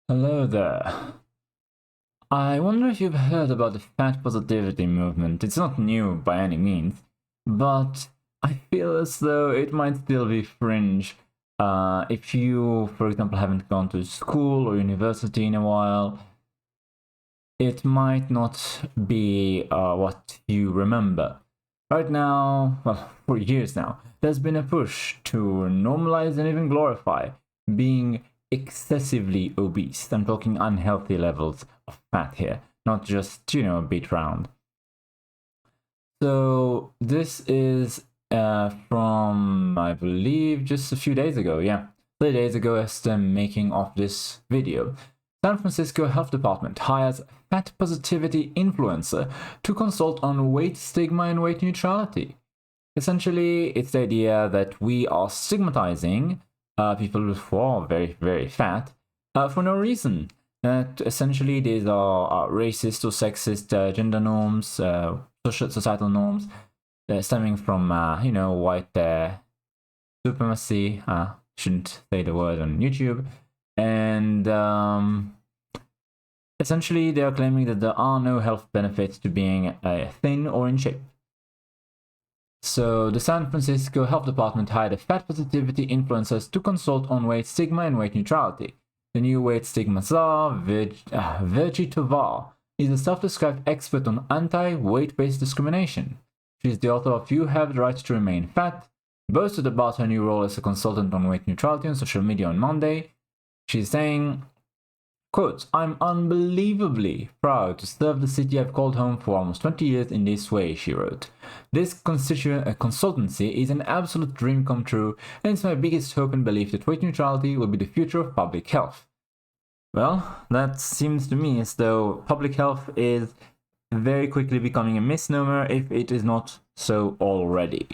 Hello there. I wonder if you've heard about the fat positivity movement. It's not new by any means, but I feel as though it might still be fringe. If you, for example, haven't gone to school or university in a while, it might not be what you remember. Right now, well, for years now, there's been a push to normalize and even glorify being excessively obese. I'm talking unhealthy levels of fat here, not just, a bit round. So, this is from, I believe, just a few days ago. Yeah, 3 days ago, as the making of this video. San Francisco Health Department hires fat positivity influencer to consult on weight stigma and weight neutrality. Essentially, it's the idea that we are stigmatizing people who are very, very fat for no reason. That essentially these are racist or sexist gender norms, societal norms, stemming from, white supremacy. Shouldn't say the word on YouTube. And essentially, they are claiming that there are no health benefits to being thin or in shape. So, the San Francisco Health Department hired a fat positivity influencers to consult on weight stigma and weight neutrality. The new weight stigma czar, Virgie Tovar, is a self-described expert on anti-weight-based discrimination. She is the author of You Have the Right to Remain Fat, boasted about her new role as a consultant on weight neutrality on social media on Monday. She's saying, quote, "I'm unbelievably proud to serve the city I've called home for almost 20 years in this way," she wrote. "This consultancy is an absolute dream come true, and it's my biggest hope and belief that weight neutrality will be the future of public health." Well, that seems to me as though public health is very quickly becoming a misnomer if it is not so already.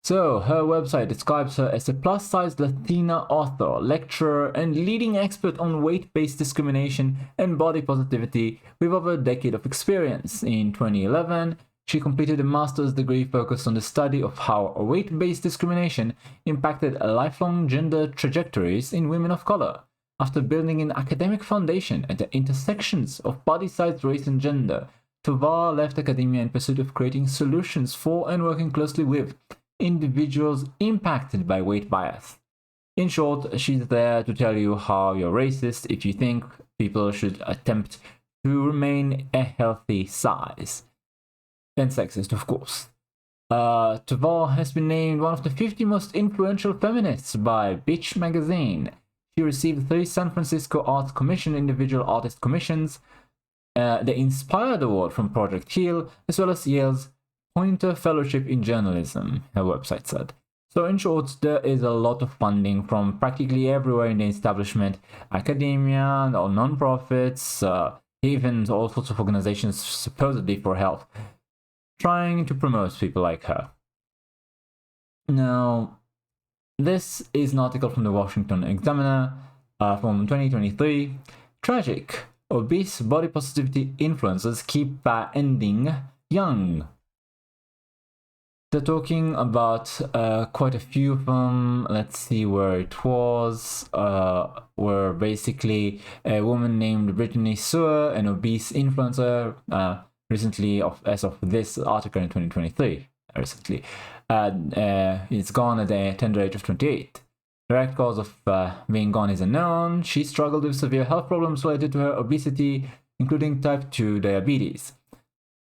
So, her website describes her as a plus-sized Latina author, lecturer, and leading expert on weight-based discrimination and body positivity with over a decade of experience. In 2011, she completed a master's degree focused on the study of how weight-based discrimination impacted lifelong gender trajectories in women of color. After building an academic foundation at the intersections of body size, race, and gender, Tovar left academia in pursuit of creating solutions for and working closely with individuals impacted by weight bias. In short, she's there to tell you how you're racist if you think people should attempt to remain a healthy size. And sexist, of course. Tovar has been named one of the 50 most influential feminists by Bitch magazine. She received 3 San Francisco Arts Commission individual artist commissions, the Inspired Award from Project Heal, as well as Yale's Poynter Fellowship in Journalism, her website said. So in short, there is a lot of funding from practically everywhere in the establishment, academia, or non-profits, even all sorts of organizations supposedly for health, trying to promote people like her. Now, this is an article from the Washington Examiner from 2023. Tragic. Obese body positivity influencers keep ending young. They're talking about quite a few of them. Let's see where it was. Where basically a woman named Brittany Sewer, an obese influencer, recently, as of this article in 2023, recently, is gone at the tender age of 28. The direct cause of being gone is unknown. She struggled with severe health problems related to her obesity, including type 2 diabetes.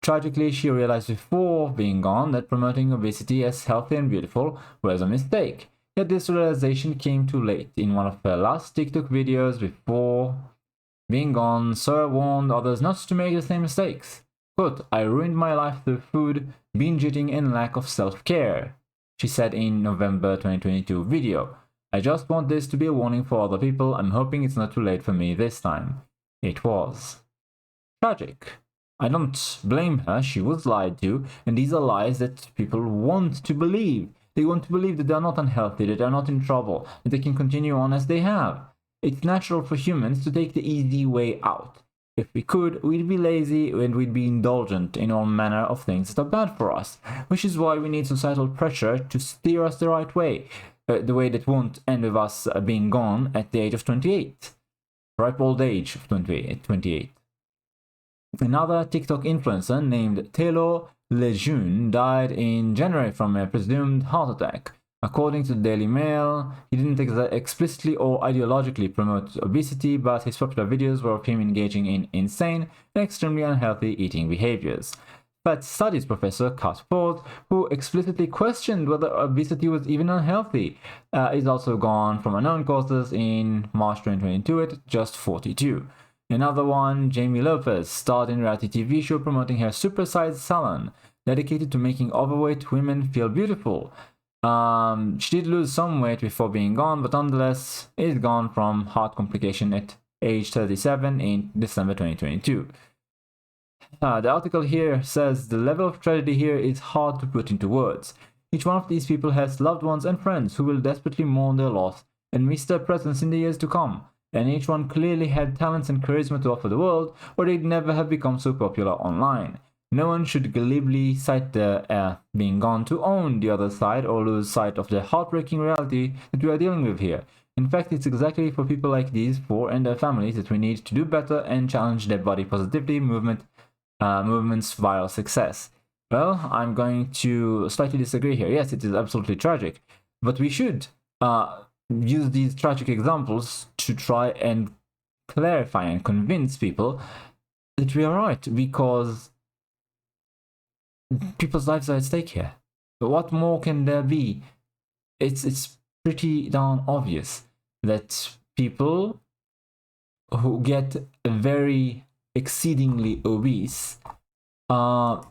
Tragically, she realized before being gone that promoting obesity as healthy and beautiful was a mistake. Yet this realization came too late. In one of her last TikTok videos before being gone, Sarah warned others not to make the same mistakes. Quote, "I ruined my life through food, binge eating, and lack of self-care," she said in November 2022 video. "I just want this to be a warning for other people. I'm hoping it's not too late for me this time." It was. Tragic. I don't blame her, she was lied to, and these are lies that people want to believe. They want to believe that they're not unhealthy, that they're not in trouble, that they can continue on as they have. It's natural for humans to take the easy way out. If we could, we'd be lazy and we'd be indulgent in all manner of things that are bad for us, which is why we need societal pressure to steer us the right way, the way that won't end with us being gone at the age of 28. ripe old age of 28. Another TikTok influencer named Taylor Lejeune died in January from a presumed heart attack. According to the Daily Mail, he didn't explicitly or ideologically promote obesity, but his popular videos were of him engaging in insane and extremely unhealthy eating behaviors. Fat Studies professor Kat Ford, who explicitly questioned whether obesity was even unhealthy, is also gone from unknown causes in March 2022 at just 42. Another one, Jamie Lopez, starred in a reality TV show promoting her supersized salon, dedicated to making overweight women feel beautiful. She did lose some weight before being gone, but nonetheless is gone from heart complication at age 37 in December 2022. The article here says the level of tragedy here is hard to put into words. Each one of these people has loved ones and friends who will desperately mourn their loss and miss their presence in the years to come. And each one clearly had talents and charisma to offer the world, or they'd never have become so popular online. No one should glibly cite the being gone to own the other side or lose sight of the heartbreaking reality that we are dealing with here. In fact, it's exactly for people like these four and their families that we need to do better and challenge their body positivity movement's viral success. Well, I'm going to slightly disagree here. Yes, it is absolutely tragic, but we should use these tragic examples to try and clarify and convince people that we are right, because people's lives are at stake here. But what more can there be? It's pretty darn obvious that people who get very exceedingly obese, well,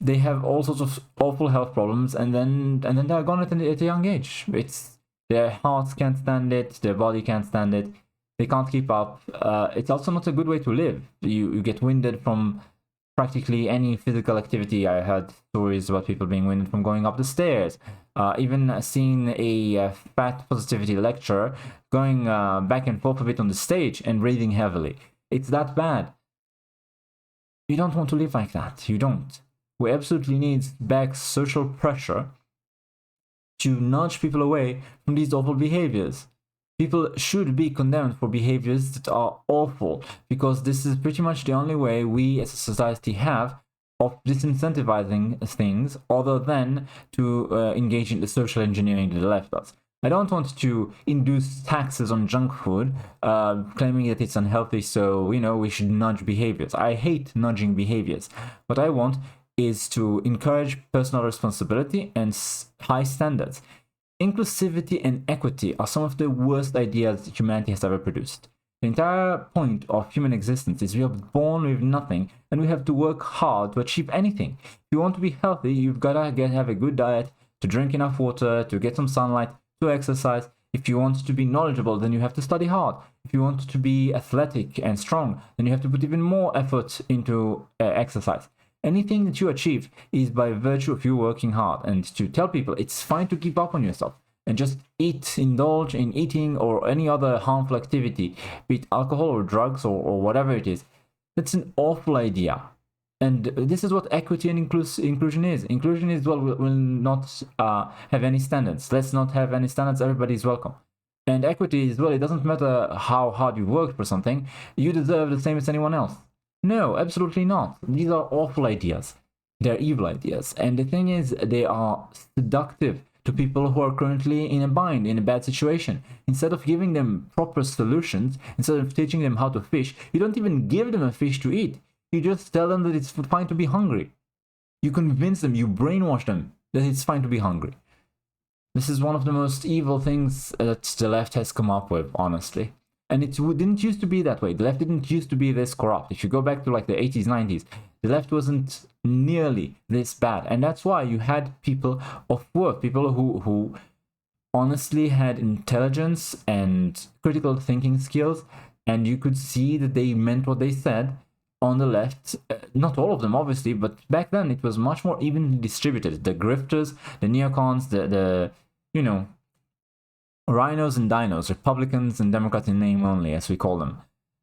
they have all sorts of awful health problems, and then they're gone at a young age. It's their hearts can't stand it, their body can't stand it, they can't keep up. It's also not a good way to live. You get winded from practically any physical activity. I heard stories about people being winded from going up the stairs. Even seeing a fat positivity lecturer going back and forth a bit on the stage and breathing heavily. It's that bad. You don't want to live like that. You don't. We absolutely need back social pressure to nudge people away from these awful behaviors. People should be condemned for behaviors that are awful, because this is pretty much the only way we as a society have of disincentivizing things other than to engage in the social engineering that the left does. I don't want to induce taxes on junk food, claiming that it's unhealthy, so, we should nudge behaviors. I hate nudging behaviors. What I want is to encourage personal responsibility and high standards. Inclusivity and equity are some of the worst ideas humanity has ever produced. The entire point of human existence is we are born with nothing, and we have to work hard to achieve anything. If you want to be healthy, you've got to have a good diet, to drink enough water, to get some sunlight, to exercise. If you want to be knowledgeable, then you have to study hard. If you want to be athletic and strong, then you have to put even more effort into exercise. Anything that you achieve is by virtue of you working hard. And to tell people it's fine to give up on yourself and just indulge in eating or any other harmful activity, be it alcohol or drugs or whatever it is, that's an awful idea. And this is what equity and inclusion is. Inclusion is, well, will not have any standards. Let's not have any standards. Everybody is welcome. And equity is, well, it doesn't matter how hard you worked for something. You deserve the same as anyone else. No, absolutely not. These are awful ideas. They're evil ideas. And the thing is, they are seductive to people who are currently in a bind, in a bad situation. Instead of giving them proper solutions, instead of teaching them how to fish, you don't even give them a fish to eat. You just tell them that it's fine to be hungry. You convince them, you brainwash them that it's fine to be hungry. This is one of the most evil things that the left has come up with, honestly. And it didn't used to be that way. The left didn't used to be this corrupt. If you go back to like the 80s, 90s, the left wasn't nearly this bad. And that's why you had people of worth, people who honestly had intelligence and critical thinking skills, and you could see that they meant what they said on the left. Not all of them, obviously, but back then it was much more evenly distributed. The grifters, the neocons, the rhinos and dinos, Republicans and Democrats in name only, as we call them.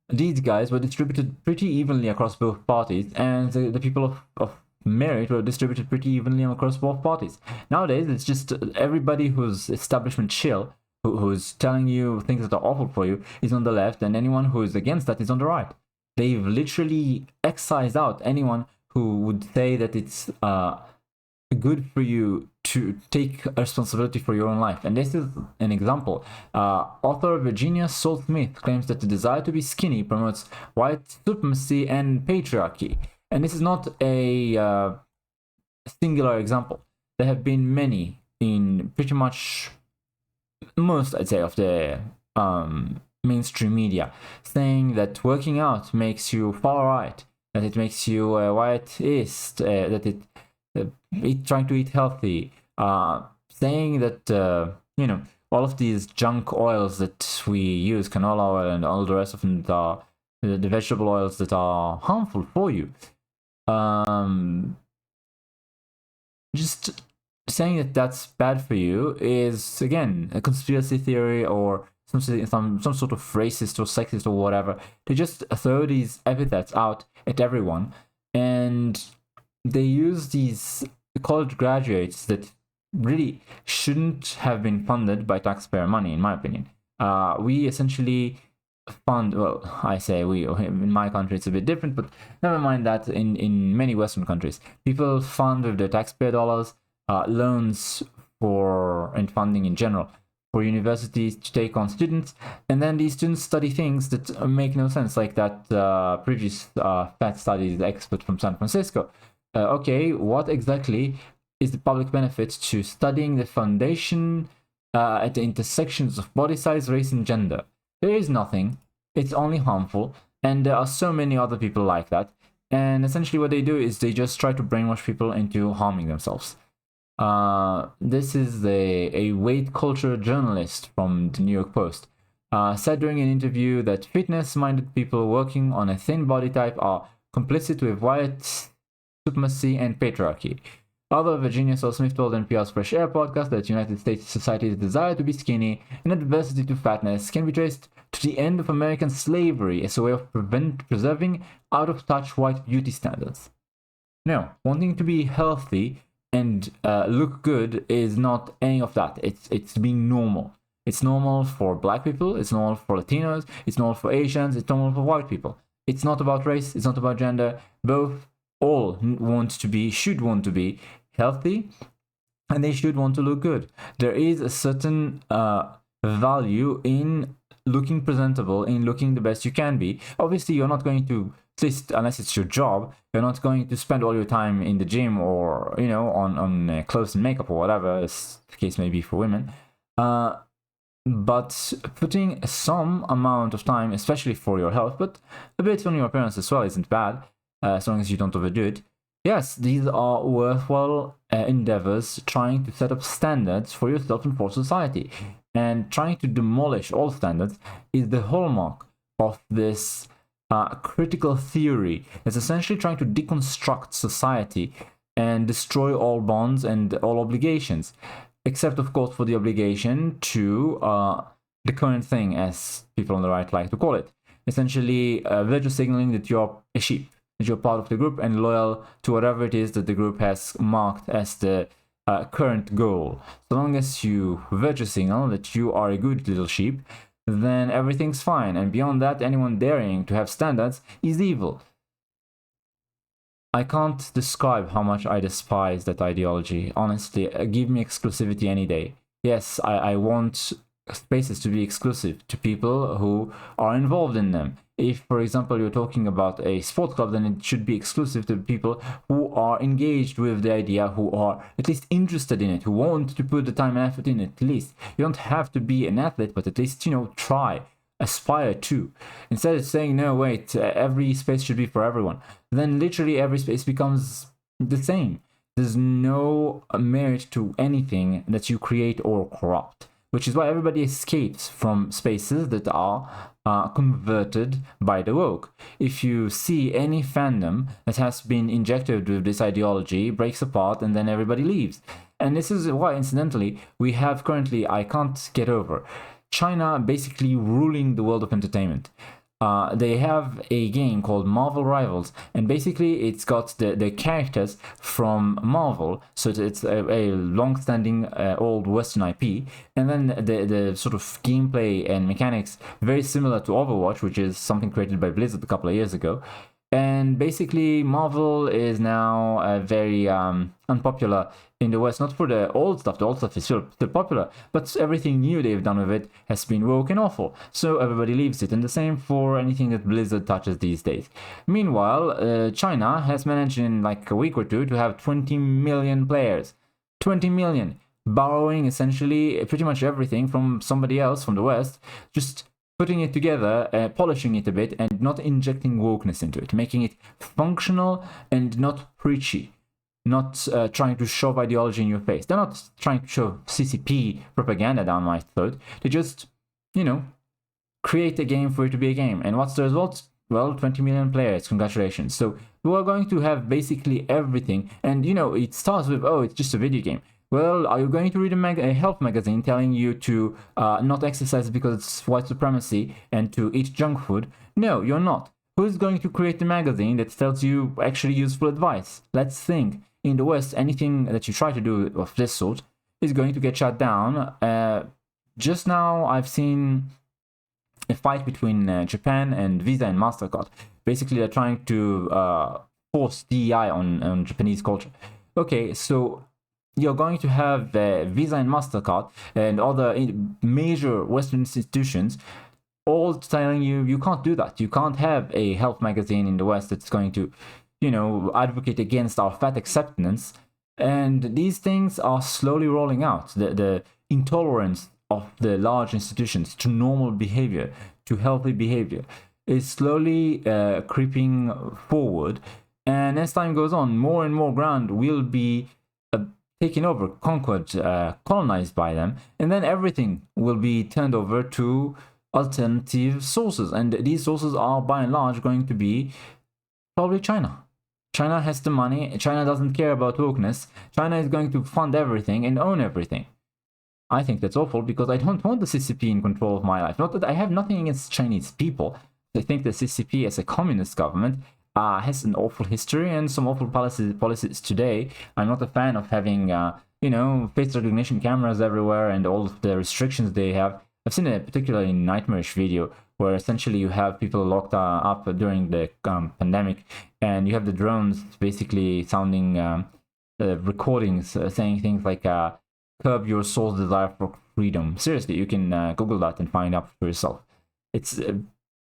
These guys were distributed pretty evenly across both parties, and the people of merit were distributed pretty evenly across both parties. Nowadays, it's just everybody who's establishment chill who's telling you things that are awful for you is on the left, and anyone who is against that is on the right. They've literally excised out anyone who would say that it's good for you to take responsibility for your own life. And this is an example. Author Virginia Salt Smith claims that the desire to be skinny promotes white supremacy and patriarchy. And this is not a singular example. There have been many in pretty much most, I'd say, of the mainstream media, saying that working out makes you far right, that it makes you a whiteist, that it trying to eat healthy, saying that all of these junk oils that we use, canola oil and all the rest of them, that are the vegetable oils that are harmful for you. Just saying that that's bad for you is, again, a conspiracy theory or some sort of racist or sexist or whatever. They just throw these epithets out at everyone, and they use these college graduates that really shouldn't have been funded by taxpayer money, in my opinion. We essentially fund, well, I say we, in my country it's a bit different, but never mind that. In many Western countries, people fund with their taxpayer dollars loans for, and funding in general, for universities to take on students, and then these students study things that make no sense, like that previous fat studies expert from San Francisco. Okay, what exactly is the public benefit to studying the foundation at the intersections of body size, race, and gender? There is nothing. It's only harmful, and there are so many other people like that. And essentially what they do is they just try to brainwash people into harming themselves. This is a weight culture journalist from the New York Post, said during an interview that fitness-minded people working on a thin body type are complicit with white supremacy and patriarchy. Author Virginia Salt Smith told NPR's Fresh Air podcast that United States society's desire to be skinny and adversity to fatness can be traced to the end of American slavery as a way of preserving out-of-touch white beauty standards. No, wanting to be healthy and look good is not any of that. It's being normal. It's normal for black people, it's normal for Latinos, it's normal for Asians, it's normal for white people. It's not about race, it's not about gender. Both all should want to be healthy, and they should want to look good. There is a certain value in looking presentable, in looking the best you can be. Obviously, you're not going to, at least unless it's your job, you're not going to spend all your time in the gym or, on clothes and makeup or whatever, as the case may be for women. But putting some amount of time, especially for your health, but a bit on your appearance as well, isn't bad, as long as you don't overdo it. Yes, these are worthwhile endeavors, trying to set up standards for yourself and for society. And trying to demolish all standards is the hallmark of this critical theory. It's essentially trying to deconstruct society and destroy all bonds and all obligations, except, of course, for the obligation to the current thing, as people on the right like to call it. Essentially, virtue signaling that you're a sheep, that you're part of the group and loyal to whatever it is that the group has marked as the current goal. So long as you virtue signal that you are a good little sheep, then everything's fine. And beyond that, anyone daring to have standards is evil. I can't describe how much I despise that ideology. Honestly, give me exclusivity any day. Yes, I want spaces to be exclusive to people who are involved in them. If, for example, you're talking about a sports club, then it should be exclusive to people who are engaged with the idea, who are at least interested in it, who want to put the time and effort in it, at least. You don't have to be an athlete, but at least, try, aspire to. Instead of saying, no, wait, every space should be for everyone, then literally every space becomes the same. There's no merit to anything that you create or corrupt, which is why everybody escapes from spaces that are converted by the woke. If you see any fandom that has been injected with this ideology, breaks apart, and then everybody leaves. And this is why, incidentally, we have currently, I can't get over, China basically ruling the world of entertainment. they have a game called Marvel Rivals, and basically it's got the characters from Marvel, so it's a long-standing old Western IP, and then the sort of gameplay and mechanics very similar to Overwatch, which is something created by Blizzard a couple of years ago. And basically, Marvel is now very unpopular in the West, not for the old stuff. The old stuff is still popular, but everything new they've done with it has been woke and awful. So everybody leaves it, and the same for anything that Blizzard touches these days. Meanwhile, China has managed in like a week or two to have 20 million players. 20 million. Borrowing essentially pretty much everything from somebody else from the West, just putting it together, polishing it a bit, and not injecting wokeness into it, making it functional and not preachy, not trying to shove ideology in your face. They're not trying to shove CCP propaganda down my throat. They just, create a game for it to be a game. And what's the result? Well, 20 million players, congratulations. So we are going to have basically everything. And, it starts with, it's just a video game. Well, are you going to read a health magazine telling you to not exercise because it's white supremacy and to eat junk food? No, you're not. Who's going to create the magazine that tells you actually useful advice? Let's think. In the West, anything that you try to do of this sort is going to get shut down. Just now, I've seen a fight between Japan and Visa and MasterCard. Basically, they're trying to force DEI on Japanese culture. Okay, so you're going to have Visa and MasterCard and other major Western institutions all telling you you can't do that. You can't have a health magazine in the West that's going to, advocate against our fat acceptance. And these things are slowly rolling out. The intolerance of the large institutions to normal behavior, to healthy behavior, is slowly creeping forward. And as time goes on, more and more ground will be taken over, conquered, colonized by them, and then everything will be turned over to alternative sources. And these sources are by and large going to be probably China. China has the money. China doesn't care about wokeness. China is going to fund everything and own everything. I think that's awful because I don't want the CCP in control of my life. Not that I have nothing against Chinese people. I think the CCP as a communist government has an awful history and some awful policies today. I'm not a fan of having, face recognition cameras everywhere and all of the restrictions they have. I've seen a particularly nightmarish video where essentially you have people locked up during the pandemic, and you have the drones basically sounding recordings saying things like curb your soul's desire for freedom. Seriously, you can Google that and find out for yourself. It's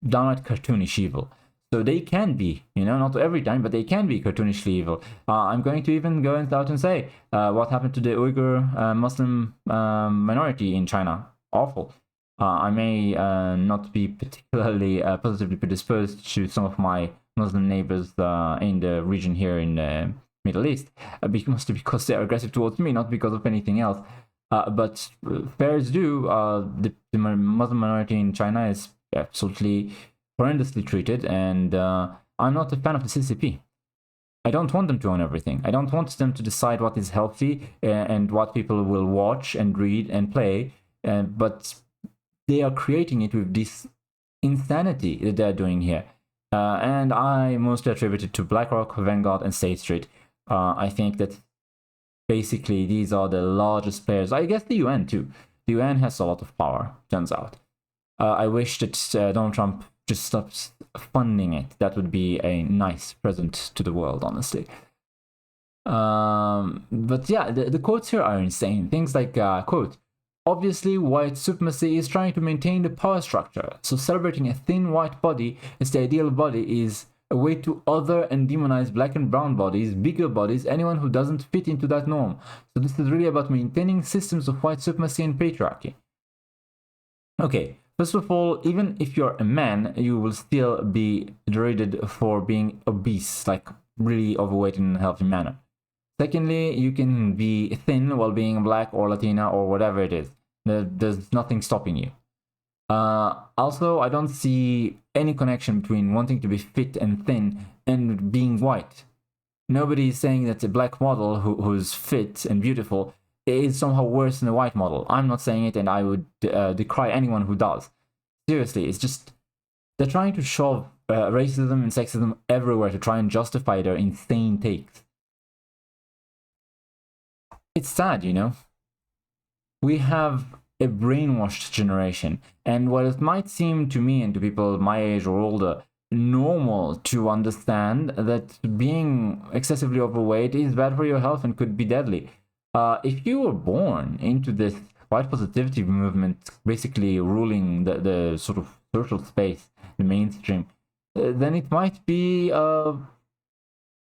downright cartoonish evil. So they can be, not every time, but they can be cartoonishly evil. I'm going to even go out and say what happened to the Uyghur Muslim minority in China. Awful. I may not be particularly positively predisposed to some of my Muslim neighbors in the region here in the Middle East, mostly because they're aggressive towards me, not because of anything else. But fair is due, the Muslim minority in China is absolutely horrendously treated, and I'm not a fan of the CCP. I don't want them to own everything. I don't want them to decide what is healthy and what people will watch and read and play, but they are creating it with this insanity that they're doing here. And I mostly attribute it to BlackRock, Vanguard, and State Street. I think that basically these are the largest players. I guess the UN too. The UN has a lot of power, turns out. I wish that Donald Trump just stops funding it. That would be a nice present to the world, honestly. But yeah, the quotes here are insane. Things like, quote, obviously, white supremacy is trying to maintain the power structure, so celebrating a thin white body as the ideal body is a way to other and demonize black and brown bodies, bigger bodies, anyone who doesn't fit into that norm. So this is really about maintaining systems of white supremacy and patriarchy. Okay, first of all, even if you're a man, you will still be derided for being obese, like really overweight in a healthy manner. Secondly, you can be thin while being black or Latina or whatever it is. There's nothing stopping you. Also, I don't see any connection between wanting to be fit and thin and being white. Nobody is saying that a black model who's fit and beautiful is somehow worse than a white model. I'm not saying it, and I would decry anyone who does. Seriously, it's just They're trying to shove racism and sexism everywhere to try and justify their insane takes. It's sad, you know? We have a brainwashed generation, and while it might seem to me and to people my age or older normal to understand that being excessively overweight is bad for your health and could be deadly, if you were born into this white positivity movement basically ruling the sort of social space, the mainstream, then it might be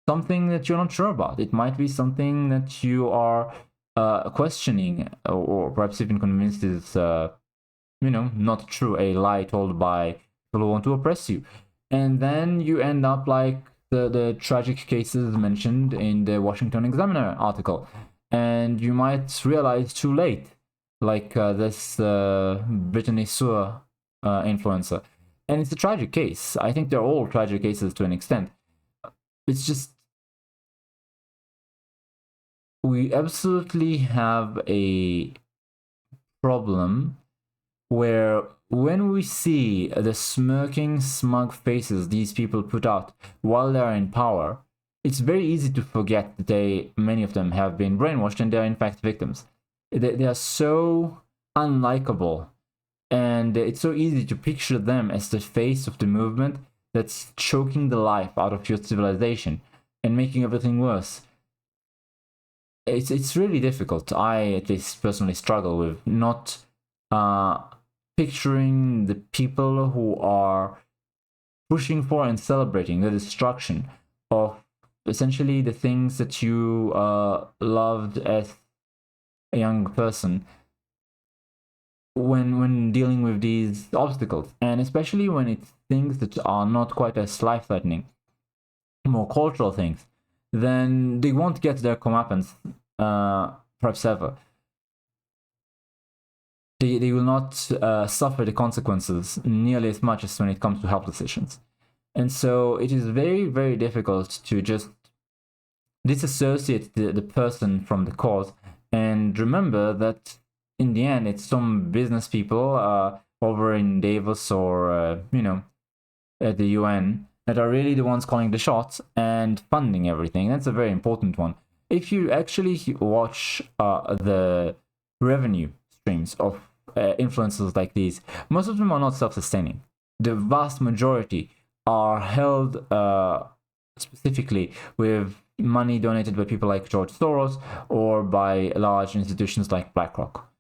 something that you're not sure about. It might be something that you are questioning, or perhaps even convinced is, not true, a lie told by people who want to oppress you. And then you end up like the tragic cases mentioned in the Washington Examiner article. And you might realize too late, like this Brittany Sue influencer. And it's a tragic case. I think they're all tragic cases to an extent. It's just, we absolutely have a problem where when we see the smirking, smug faces these people put out while they're in power, it's very easy to forget that many of them have been brainwashed and they're in fact victims. They are so unlikable, and it's so easy to picture them as the face of the movement that's choking the life out of your civilization and making everything worse. It's really difficult. I at least personally struggle with not picturing the people who are pushing for and celebrating the destruction of essentially the things that you loved as a young person when dealing with these obstacles, and especially when it's things that are not quite as life-threatening, more cultural things, then they won't get their comeuppance, perhaps ever. They will not suffer the consequences nearly as much as when it comes to health decisions. And so it is very, very difficult to just disassociate the person from the cause and remember that in the end it's some business people over in Davos or, at the UN that are really the ones calling the shots and funding everything. That's a very important one. If you actually watch the revenue streams of influencers like these, most of them are not self-sustaining. The vast majority are held specifically with money donated by people like George Soros or by large institutions like BlackRock.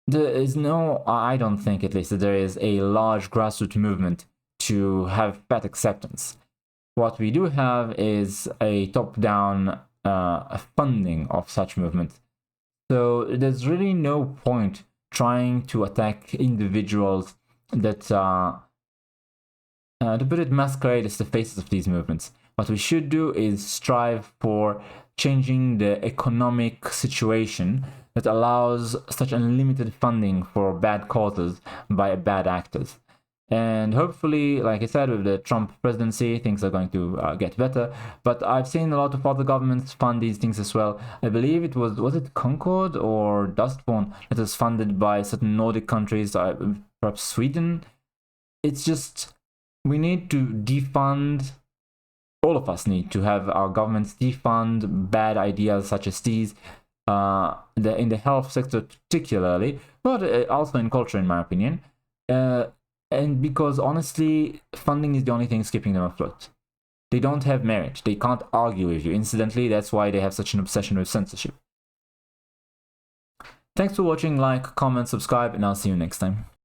There is no, I don't think at least, that there is a large grassroots movement to have fat acceptance. What we do have is a top-down funding of such movements. So there's really no point trying to attack individuals that, to put it, masquerade as the faces of these movements. What we should do is strive for changing the economic situation that allows such unlimited funding for bad causes by bad actors. And hopefully, like I said, with the Trump presidency, things are going to get better. But I've seen a lot of other governments fund these things as well. I believe it was it Concord or Dustborn that was funded by certain Nordic countries, perhaps Sweden. It's just, we need to defund, all of us need to have our governments defund bad ideas such as these, in the health sector particularly, but also in culture, in my opinion. And because honestly, funding is the only thing keeping them afloat. They don't have merit. They can't argue with you. Incidentally, that's why they have such an obsession with censorship. Thanks for watching. Like, comment, subscribe, and I'll see you next time.